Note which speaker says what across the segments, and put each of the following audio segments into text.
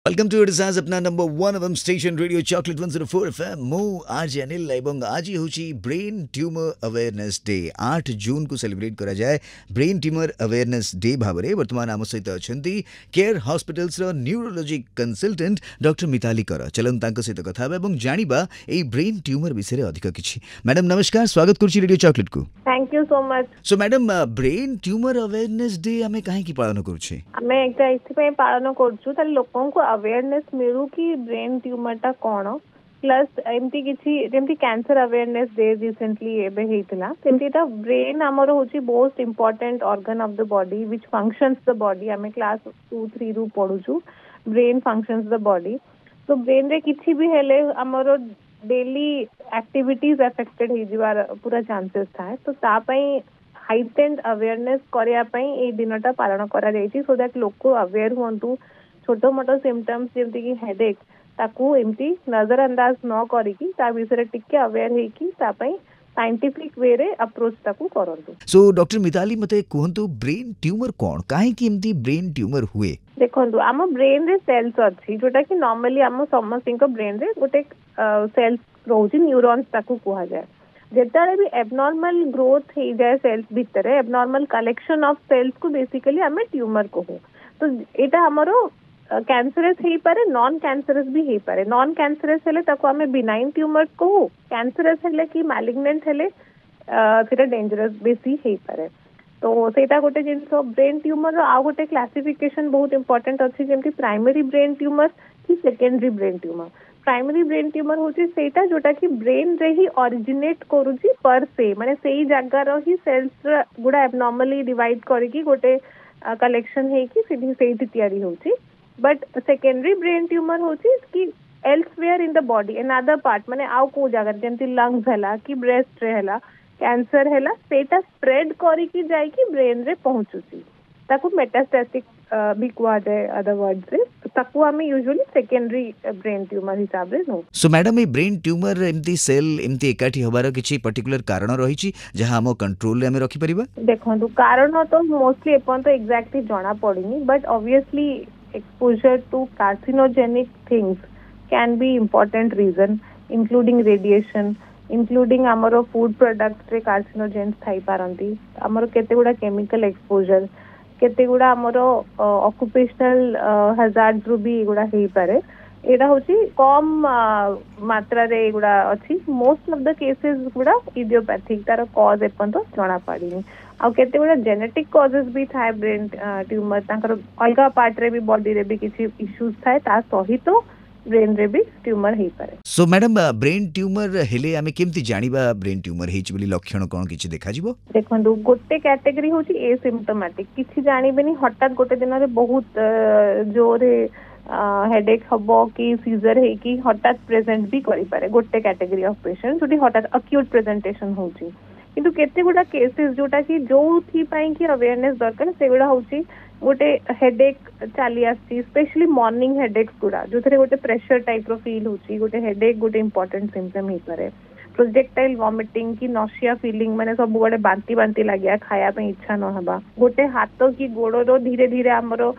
Speaker 1: Welcome to it's अपना number 1 FM station radio chocolate 104 FM मो आज अनिल एवं आज होची ब्रेन ट्यूमर अवेयरनेस डे 8 जून को सेलिब्रेट करा जाए brain tumour awareness day Bhavre वर्तमान आम सहित अछंती केयर हॉस्पिटल्स रो न्यूरोलॉजी कंसल्टेंट डॉक्टर मिताली कर चलन तांको सहित कथा एवं जानिबा ए ब्रेन ट्यूमर विषय अधिक किछि। मैडम नमस्कार, स्वागत करछि रेडियो चॉकलेट को।
Speaker 2: Thank you so much.
Speaker 1: So madam brain tumour awareness day हमें काहे की पालन करूछि?
Speaker 2: हमें एकटा इथि पालन करछु त लोकन को अवेयरनेस मिलू कि ब्रेन ट्यूमर टा कोन, प्लस एमती किछि जेमती कैंसर अवेयरनेस डे रिसेंटली एबे हेतिला सेमती ता ब्रेन हमर होची most important organ of the body which functions the body. हमें क्लास 2-3 रु पढुछु ब्रेन फंक्शंस द बॉडी। तो ब्रेन रे किछि भी हेले हमर डेली एक्टिविटीज अफेक्टेड हे जिवार पूरा चांसेस थाए। तो ता पई हाइटेंड अवेयरनेस करिया पई ए दिनटा पालन करा जायछि सो दैट लोक अवेयर होंतु छोटो मोटो सिम्पटम्स जेमती कि हेडेक ताकू एमती नजरअंदाज न करिकी ता विषय टिके अवेयर हेकी ता पई साइंटिफिक वे रे अप्रोच ताकू करंतु।
Speaker 1: सो डॉक्टर मिताली मते कहंतु ब्रेन ट्यूमर कोन, काहे कि एमती ब्रेन ट्यूमर हुए?
Speaker 2: देखंतु आम ब्रेन रे सेल्स अछि जोटा कि नॉर्मली आम समस्त ब्रेन रे गोटे सेल्स रोजी न्यूरॉन्स ताकू कुहा जाय। जेतारे भी एबनॉर्मल ग्रोथ हे जाय सेल्स भीतर एबनॉर्मल कलेक्शन ऑफ सेल्स को बेसिकली हमें ट्यूमर कहू। तो एटा हमरो कैंसरस हे पारे, नॉन कैंसरस भी हे पारे। नॉन कैंसरस हेले ताको हमें बिनाइन ट्यूमर कहू, कैंसरस हेले कि मैलिग्नेंट हेले सेटा डेंजरस बेसी हे पारे। तो सेटा गोटे जिंस ब्रेन ट्यूमर रो आ गोटे क्लासिफिकेशन बहुत इंपोर्टेंट अछि जेमति प्राइमरी ब्रेन ट्यूमर कि secondary brain tumour. Primary brain tumour होची सेटा जोटा कि ब्रेन रे ही ओरिजिनेट करूची पर से माने सेही जगह रो ही सेल्स गुडा एबनॉर्मली डिवाइड करके गोटे कलेक्शन है कि सीधी सेही तैयारी होची। बट सेकेंडरी ब्रेन ट्यूमर होची कि elsewhere in the body another part माने आउ को जगह जेमति लंग्स हला कि ब्रेस्ट रे हला कैंसर हला सेटा स्प्रेड करिकी जाई कि ब्रेन रे पहुंचुची ताकू मेटास्टैटिक भी कुआ जाए अदर वर्ड्स रे। ताकू हमें यूजुअली सेकेंडरी ब्रेन ट्यूमर हिसाब रे नो।
Speaker 1: So madam a brain tumour एमती सेल एमती एकाठी होबार किछि पर्टिकुलर कारण रहिछि जहां हम कंट्रोल रे हमें रखि परिबा?
Speaker 2: देखंतु कारण तो मोस्टली एपन तो एग्जैक्टली जाना पड़िनी but obviously exposure to carcinogenic things can be important reason including radiation, including amaro food products रे carcinogens थाई पारंती, amaro केते गुडा chemical exposure, केते गुडा amaro occupational hazards रू भी गुडा हेई पारे। एडा होची कम मात्रा रे गुडा अछि। मोस्ट ऑफ द केसेस गुडा इडियोपैथिक तार कॉज एपन तो जाना पड़िनी। आ केते गुडा जेनेटिक कॉजेस भी थाए ब्रेन ट्यूमर तांकर अलगा पार्ट रे भी बॉडी रे भी किछि इश्यूज थाए ता सहित ब्रेन रे भी ट्यूमर हेई पारे।
Speaker 1: सो मैडम ब्रेन ट्यूमर हेले हमें केमती जानिबा ब्रेन ट्यूमर हेछि बोली लक्षण कोन किछि देखा जिवो?
Speaker 2: देखंतु गोटे कैटेगरी होची एसिम्प्टोमेटिक, किछि जानिबेनी हठात गोटे दिन रे बहुत जोरे हेडेक हबो कि सीजर है कि हठात प्रेजेंट भी करि पारे गोटे कैटेगरी ऑफ पेशेंट जोटी हठात अक्यूट प्रेजेंटेशन होची। किंतु केते गुडा केसेस जोटा कि जो थी पाई कि अवेयरनेस दरकार सेगुडा होची गोटे हेडेक चली आसी स्पेशली मॉर्निंग हेडेक्स गुडा जो थरे गोटे प्रेशर टाइप रो फील होची। गोटे हेडेक गोटे इंपोर्टेंट सिम्पटम ही पारे। प्रोजेक्टाइल वॉमिटिंग की नॉसिया फीलिंग माने सब गोटे बांती बांती लागिया खाया पे इच्छा न हबा। गोटे हाथ की गोड़ रो धीरे धीरे हमरो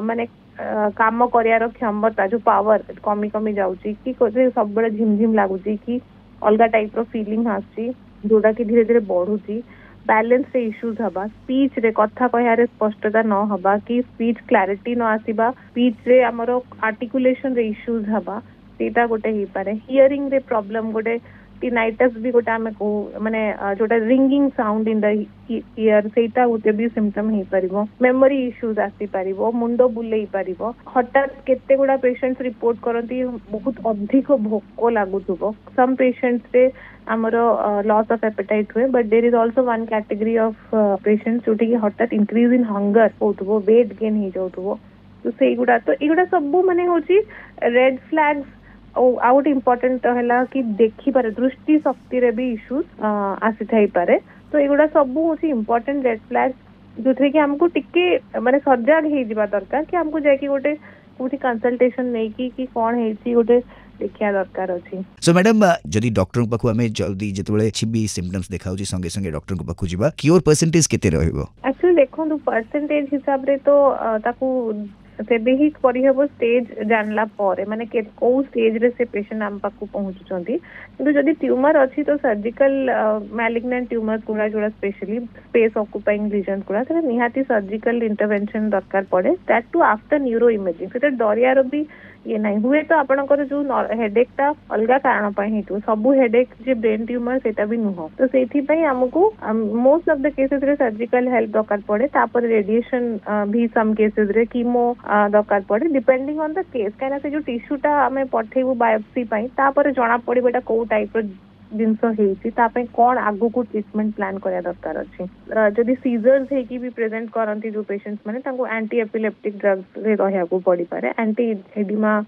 Speaker 2: माने काम करियार क्षमता जो पावर कमी कमी जाउची कि सब बड़े झिमझिम लागुची कि अलगा टाइप रो फीलिंग आसी जोटा कि धीरे धीरे बढ़ुची। बैलेंस रे इश्यूज हबा, स्पीच रे कथा कहयारे स्पष्टता न हबा कि स्पीच क्लैरिटी न आसीबा, स्पीच रे हमरो आर्टिकुलेशन रे इश्यूज हबा सेटा गोटे ही पारे। हियरिंग रे प्रॉब्लम गोटे टिनाइटस भी गोटे हमें को माने जोटा ringing sound in the year सेटा गोटे भी सिम्पटम हे परिबो। मेमोरी इश्यूज आसी परिबो, मुंडो बुलेई परिबो। हठात केते गुडा पेशेंट्स रिपोर्ट करंती बहुत अधिक भोक लागुथुबो। सम पेशेंट्स रे हमरो लॉस ऑफ एपेटाइट हुए but there is also one category of patients जोटी कि हठात इंक्रीज इन हंगर होथुबो, वेट गेन हे जाउथुबो। तो सेई गुडा तो एगुडा सब माने होची रेड फ्लैग्स। आउट इम्पोर्टेंट है कि देखी पारे दृष्टि शक्ति रे भी इश्यूज आसी थाई पारे। तो एगुडा सब होची इम्पोर्टेंट रेड फ्लैग्स जो थे कि हमको टिके माने सजग हे जिबा दरकार कि हमको जाय कि गोटे कोठी कंसल्टेशन नै कि कोन हेची गोटे देखिया दरकार अछि।
Speaker 1: सो मैडम जदी डॉक्टर पाखु हमें जल्दी जेतबेले छिबी सिम्पटम्स देखाउची संगे संगे डॉक्टर को पाखु जिबा क्योर परसेंटेज केते रहइबो?
Speaker 2: एक्चुअली देखो परसेंटेज हिसाब रे तो ताकू तेबे ही करहब स्टेज जानला पर माने को स्टेज रे से पेशेंट आम पाखु पहुंचुचंती किंतु जदि ट्यूमर अच्छी तो सर्जिकल मैलिग्नेंट ट्यूमर गुड़ा जोड़ा स्पेशली स्पेस ऑक्युपाइंग लीजन गुड़ा से निहाती सर्जिकल इंटरवेंशन दरकार पड़े that too after neuro imaging से डरियार भी ये नहीं हुए तो आपनकर जो हेडेक टा अलग कारण पर हेतु सबु हेडेक जे ब्रेन ट्यूमर सेटा भी नुह तो सेथि पई हमकु मोस्ट ऑफ द केसेस रे सर्जिकल हेल्प दरकार पड़े तापर रेडिएशन भी सम केसेस रे कीमो दरकार पड़े डिपेंडिंग ऑन द केस काना से जो टिश्यू टा हमें पठेबु बायोप्सी पई तापर जणा पड़े बेटा को टाइप रो जिनस हेछि ता पे कोन आगु को ट्रीटमेंट प्लान करिया दरकार अछि जदि सीजर्स हे की भी प्रेजेंट करंती जो पेशेंट्स माने तांको एंटी एपिलेप्टिक ड्रग्स रे रहया को पड़ी पारे एंटी एडिमा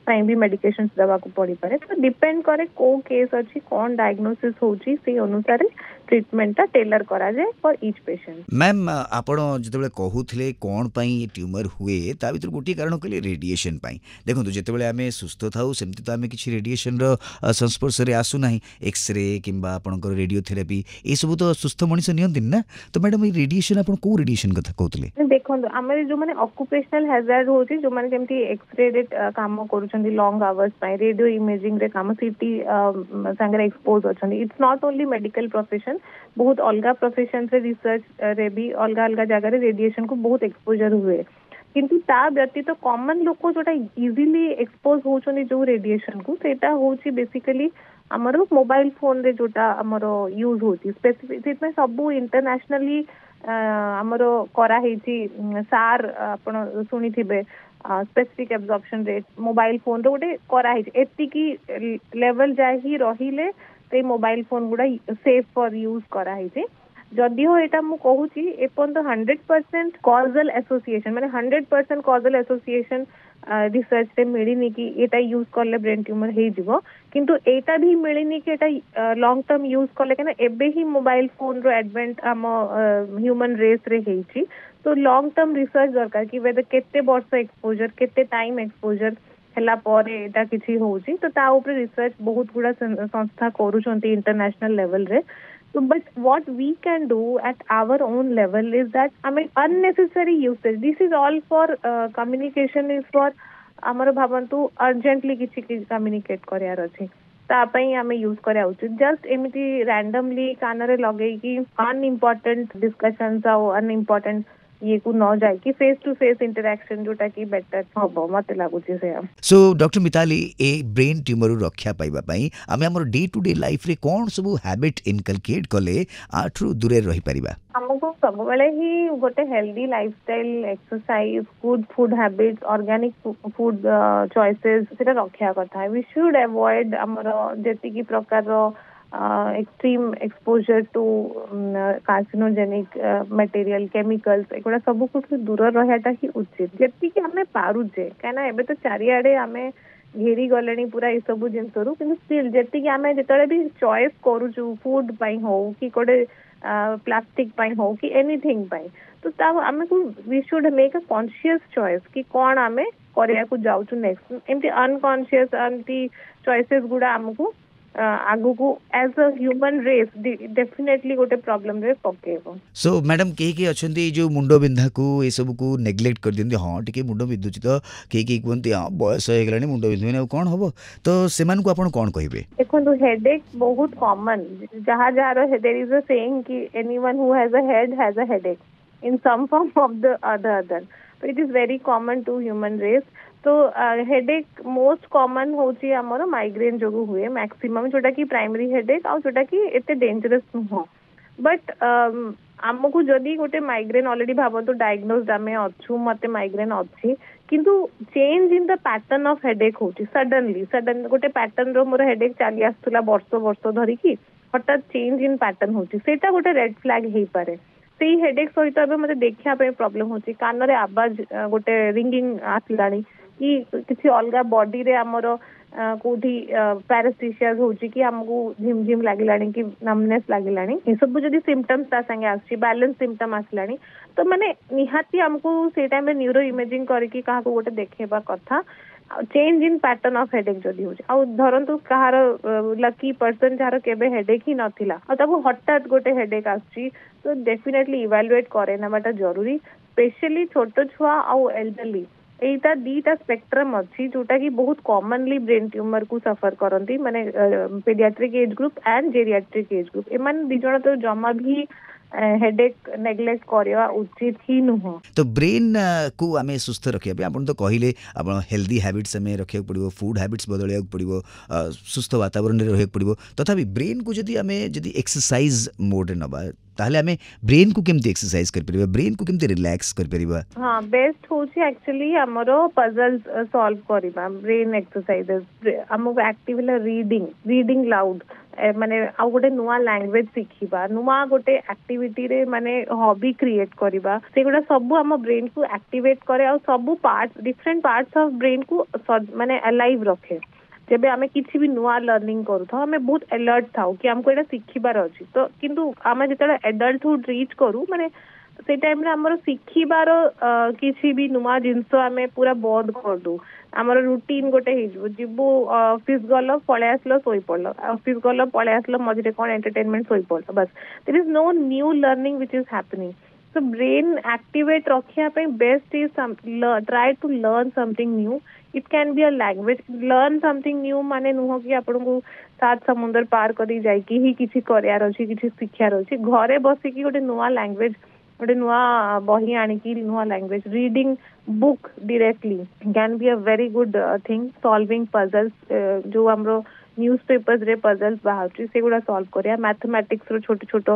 Speaker 2: ପାଇଁ ବି ମେଡିକେସନ୍ସ ଦେବାକୁ ପଡ଼ିପାରେ ତ ଡିପେଣ୍ଡ କରେ କୋଉ କେସ୍ ଅଛି କ'ଣ ଡାଇଗ୍ନୋସିସ୍ ହେଉଛି ସେଇ ଅନୁସାରେ ଟ୍ରିଟମେଣ୍ଟଟା ଟେଲର କରାଯାଏ ଫର୍ ଇଚ୍ ପେସେଣ୍ଟ।
Speaker 1: ମ୍ୟାମ୍ ଆପଣ ଯେତେବେଳେ କହୁଥିଲେ କ'ଣ ପାଇଁ ଟ୍ୟୁମର ହୁଏ ତା ଭିତରୁ ଗୋଟିଏ କାରଣ କହିଲେ ରେଡ଼ିଏସନ୍ ପାଇଁ। ଦେଖନ୍ତୁ ଯେତେବେଳେ ଆମେ ସୁସ୍ଥ ଥାଉ ସେମିତି ତ ଆମେ କିଛି ରେଡ଼ିଏସନ୍ର ସଂସ୍ପର୍ଶରେ ଆସୁନାହିଁ ଏକ୍ସରେ କିମ୍ବା ଆପଣଙ୍କର ରେଡ଼ିଓଥେରାପି ଏସବୁ ତ ସୁସ୍ଥ ମଣିଷ ନିଅନ୍ତିନି ନା ତ ମ୍ୟାଡ଼ାମ୍ ଏଇ ରେଡ଼ିଏସନ୍ ଆପଣ କେଉଁ ରେଡ଼ିଏସନ୍ କଥା କହୁଥିଲେ?
Speaker 2: ଦେଖନ୍ତୁ ଆମର ଯେଉଁମାନେ ଅକୁପେସନାଲ ହାଜାର୍ଡ ହେଉଛି ଯେଉଁମାନେ ଯେମିତି ଏକ୍ସରେ କାମ କରୁଛନ୍ତି ଲଙ୍ଗ ଆୱାର୍ସ ପାଇଁ ରେଡ଼ିଓ ଇମେଜିଂରେ କାମ ସିଟି ସାଙ୍ଗରେ ଏକ୍ସପୋଜ ଅଛନ୍ତି it's not only medical profession ବହୁତ ଅଲଗା ପ୍ରଫେସନ୍ସରେ ରିସର୍ଚ୍ଚରେ ବି ଅଲଗା ଅଲଗା ଜାଗାରେ ରେଡ଼ିଏସନକୁ ବହୁତ ଏକ୍ସପୋଜର ହୁଏ କିନ୍ତୁ ତା ବ୍ୟତୀତ କମନ ଲୋକ ଯୋଉଟା ଇଜିଲି ଏକ୍ସପୋଜ ହଉଛନ୍ତି ଯୋଉ ରେଡ଼ିଏସନକୁ ସେଇଟା ହଉଛି ବେସିକାଲି ଆମର ମୋବାଇଲ ଫୋନରେ ଯୋଉଟା ଆମର ୟୁଜ ହଉଛି ସେଥିପାଇଁ ସବୁ ଇଣ୍ଟରନ୍ୟାସନାଲି ଆମର କରାହେଇଛି ସାର୍ ଆପଣ ଶୁଣିଥିବେ ସ୍ପେସିଫିକ ଆବଜର୍ପସନ ରେଟ୍ ମୋବାଇଲ ଫୋନରେ ଗୋଟେ କରାହେଇଛି ଏତିକି ଲେଭେଲ ଯାଏ ହିଁ ରହିଲେ ସେଇ ମୋବାଇଲ ଫୋନ ଗୁଡା ସେଫ୍ ଫର୍ ୟୁଜ କରାହେଇଛି ଯଦିଓ ଏଇଟା ମୁଁ କହୁଛି ଏପର୍ଯ୍ୟନ୍ତ 100% କଜଲ ଆସୋସିଏସନ ମାନେ 100% କଜଲ ଆସୋସିଏସନ ରିସର୍ଚ୍ଚରେ ମିଳିନି କି ଏଇଟା ୟୁଜ କଲେ ବ୍ରେନ୍ ଟ୍ୟୁମର ହେଇଯିବ କିନ୍ତୁ ଏଇଟା ବି ମିଳିନି କି ଏଇଟା ଲଙ୍ଗ ଟର୍ମ ୟୁଜ କଲେ କାହିଁକିନା ଏବେ ହିଁ ମୋବାଇଲ ଫୋନର ଆଡଭେଣ୍ଟ ଆମ ହ୍ୟୁମାନ ରେସ୍ରେ ହେଇଛି ତ ଲଙ୍ଗ ଟର୍ମ ରିସର୍ଚ୍ଚ ଦରକାର କି କେତେ ବର୍ଷ ଏକ୍ସପୋଜର କେତେ ଟାଇମ ଏକ୍ସପୋଜର ହେଲା ପରେ ଏଇଟା କିଛି ହଉଛି ତ ତା ଉପରେ ରିସର୍ଚ୍ଚ ବହୁତ ଗୁଡା ସଂସ୍ଥା କରୁଛନ୍ତି international ଲେଭେଲରେ So, but what we can do at our own level is that unnecessary usage. This is all for communication is for amar bhabantu urgently kichi communicate kariyar अछि ता पई हमें यूज करा उचित जस्ट एमिति रैंडमली कानरे लगेई कि unimportant discussions और unimportant ये को न जाए कि फेस टू फेस इंटरेक्शन जोटा कि बेटर हबो मते लागुची से।
Speaker 1: सो डॉक्टर मिताली ए ब्रेन ट्यूमर रक्षा पाइबा पई आमे हमर डे टू डे लाइफ रे कोन सब हैबिट इनकलकेट कले आठरु दूरे रही परिबा
Speaker 2: हमको सब बेले ही गोटे healthy lifestyle exercise good food habits organic food choices सेटा रखिया कथा वी शुड अवॉइड हमर जेति की प्रकार extreme exposure to carcinogenic material chemicals एगुड़ा सब कुछ दूर रहाटा ही उचित जेति कि हमें पारुजे कहना एबे तो चारियाडे हमें घेरी गलेनी पूरा ये सब जिनस रु किंतु स्टिल जेति कि हमें जेतले भी चॉइस करूछु फूड पई हो कि कोडे प्लास्टिक पई हो कि एनीथिंग पई तो ता हमें को we should make a conscious choice कि कोन हमें करिया को जाउछु नेक्स्ट एमती अनकॉन्शियस एमती चॉइसेस गुडा हमको आगु को as a human race definitely गोटे प्रॉब्लम रे पकेबो।
Speaker 1: सो मैडम के अछंती जो मुंडो बिंधा को ए सब को नेग्लेक्ट कर दिंदी हां टिके मुंडो बिंधुची तो के कहंती हां बयस हो गेलानी मुंडो बिंधुनी अब कोन हबो तो सेमान को आपण कोन कहिबे?
Speaker 2: देखो हेडेक बहुत कॉमन जहां जहां देयर इज अ सेइंग कि anyone who has a head has a headache in some form of the other but it is very common to human race तो हेडेक मोस्ट कॉमन होची हमरो migraine जो हुए maximum जोटा कि primary headache आ जोटा कि एते डेंजरस नुह बट आमको जदि गोटे माइग्रेन ऑलरेडी भाबतो डायग्नोस्ड आमे अछु मते माइग्रेन अछि किंतु change in the pattern of headache होची सडन गोटे पैटर्न रो मोर हेडेक चाली आस्तुला वर्ष धरि कि हठात चेंज इन पैटर्न होची सेटा गोटे रेड फ्लैग हे पारे सेही हेडेक सहित अब मते देखिया पे प्रॉब्लम होची कान रे आवाज गोटे रिंगिंग आसलानी कि किसी अलग बॉडी रे हमर कोठी पैरास्टिशियास होची कि हमको झिमझिम लागिलानी कि नमनेस लागिलानी ए सब जदी सिम्पटम्स ता संगे आछि बैलेंस सिम्पटम आसलानी तो माने निहाती हमको से टाइम में न्यूरो इमेजिंग करके कहा को गोटे देखेबा कथा change in pattern of headache जदी होची आ धरंतु कहार लकी पर्सन जार केबे हेडेक ही नथिला आ ताको हठात गोटे हेडेक आछि तो डेफिनेटली इवैल्यूएट करे ना बाटा जरूरी स्पेशली छोट छुआ आ एल्डरली एटा दीटा स्पेक्ट्रम अच्छी जोटा कि बहुत कॉमनली ब्रेन ट्यूमर को सफर करती माने paediatric age group and geriatric age group एमान दी जण तो जमा भी हेडेक नेग्लेक्ट करवा उचित ही नुह।
Speaker 1: तो ब्रेन को आमे सुस्थ रखिया आपण तो कहले आपण हेल्दी हैबिट्स में रखिया पड़िबो, फूड हैबिट्स बदलिया पड़िबो, सुस्थ वातावरण रे रहिया पड़िबो। तथापि ब्रेन को जदी आमे जदी एक्सरसाइज मोड रे नबा ताहले आमे ब्रेन को केमती एक्सरसाइज कर परिबा, ब्रेन को केमती रिलैक्स कर परिबा?
Speaker 2: हां बेस्ट होची एक्चुअली हमरो पजल्स सॉल्व करिबा ब्रेन एक्सरसाइजेस हमको एक्टिवली रीडिंग लाउड माने आ गोटे नुआ लैंग्वेज शिखिबा, नुआ गोटे एक्टिविटी रे माने हॉबी क्रिएट करिबा, सेगुडा सब हम ब्रेन को एक्टिवेट करे और सब parts different parts of brain को माने अलाइव रखे। जब आम किसी भी नुआ लर्निंग करू था हमें बहुत अलर्ट था कि हमको एटा शिखिबार अछि। तो किंतु आम जिते एडल्टहुड रीच करू माने से टाइम रे हमर शिखिबार किसी भी नुआ जिंस आम पूरा बंद कर दू। आमर रूटीन गोटे जीवु ऑफिस गल पळे आसलो सोई पड़ल, ऑफिस गल पळे आसलो मझे कौन एंटरटेनमेंट सोई पड़ल, बस there is no new learning which is happening. So brain activate रखिया पे best is try to learn something new. It can be a language. Learn something new माने नुह कि आपण को सात समुद्र पार करी जाई कि ही किछि करियार अछि, किछि शिक्षार अछि। घरे बसी कि गोटे नुआ लैंग्वेज, गोटे नुआ बही आनी कि नुआ language, reading book directly can be a very good thing. Solving puzzles जो हमरो न्यूज़पेपर्स रे पजल्स बाहर से गुड़ा सॉल्व करिया, मैथमेटिक्स रो छोट छोट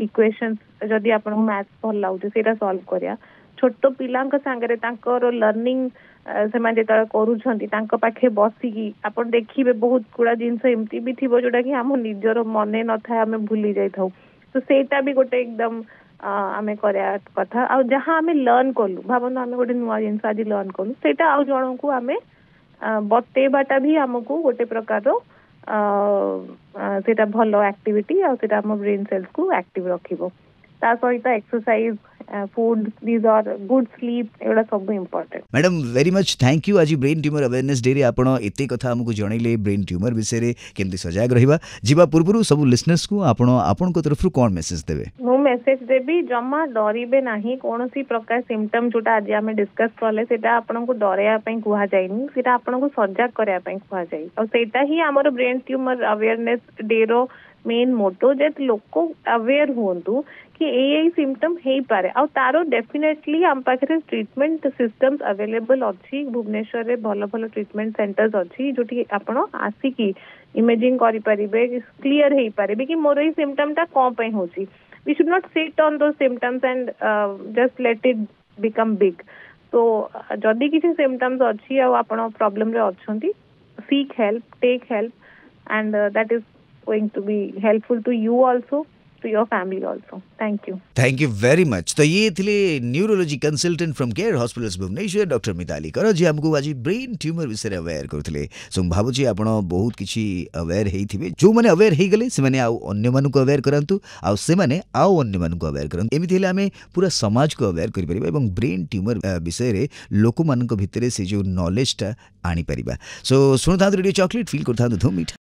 Speaker 2: इक्वेशंस जदि आपन मैथ्स भल लागुचे सेटा सॉल्व करिया। छोट पिलांक संगे तांकर लर्निंग से जेतले करूछंती तांक पाखे बसिकी आपन देखिबे बहुत गुड़ा जिंस एमती भी थिबो जोटा कि हम निजर मने न थाए हमें भूली जाई थाउ। तो सेटा भी गोटे एकदम आमे करिया कथा। आ जहां हमें लर्न कलु भाबन हमें गोटे नुआ जिंस आज लर्न कलु सेटा आ जणो को हमें बतेबाटा भी हमको गोटे प्रकार सेटा भलो एक्टिविटी आ सेटा हम ब्रेन सेल्स को एक्टिव रखिबो। ता सहित exercise food these are good sleep एटा सब important.
Speaker 1: Madam very much thank you. आज ब्रेन ट्यूमर अवेयरनेस डे रे आपण एते कथा हमको जणैले ब्रेन ट्यूमर विषय रे केमती सजाग रहिबा। जीवा पूर्वरु सब लिसनर्स को आपण को तरफ कोन मेसेज देबे? मो
Speaker 2: मेसेज देबी जमा डरिबे नाही। कोनोसी प्रकार सिम्पटम जोटा आज हमें डिस्कस करले सेटा आपण को डरेया पई कुहा जायनी, सेटा आपण को सजाग करया पई कुहा जाय। और सेटा ही हमर ब्रेन ट्यूमर अवेयरनेस डे रो मेन मोटो जे लोक अवेयर होंतु कि ए सिम्पटम हे पारे। आ तारो डेफिनेटली हम पाखे ट्रीटमेंट सिस्टम्स अवेलेबल अछि। भुवनेश्वर रे भलो भलो ट्रीटमेंट सेंटर्स अछि जोटी आपण आसिकी इमेजिंग करि परिबे, क्लियर हे पारे कि मोर ए सिम्पटम ता कोन पई होची। We should not sit on those symptoms and just let it become big. तो जदि किसी सिम्पटम्स अछि आ आपण प्रॉब्लम रे अछंती, seek help, take help and that is going to be helpful to you also, to your family also. Thank you.
Speaker 1: Thank you very much. तो ये थिले neurology consultant from care hospitals Bhubaneswar doctor Mitali Kar ji हमको आज brain tumour विषय aware करथिले। सो भाबुची आपण बहुत किछि अवेयर हेइथिबे। जो माने अवेयर हेइ गले से माने आउ अन्य मानु को अवेयर करंतु, आउ से माने आउ अन्य मानु को अवेयर करंतु। एमिति हेले हमें पूरा समाज को अवेयर करि परिबा एवं ब्रेन ट्यूमर विषय रे लोक मानक भितरे से जो नॉलेज ता आनी परिबा। सो सुनथांतु रेडियो चॉकलेट, फील करथांतु धूम मीठा।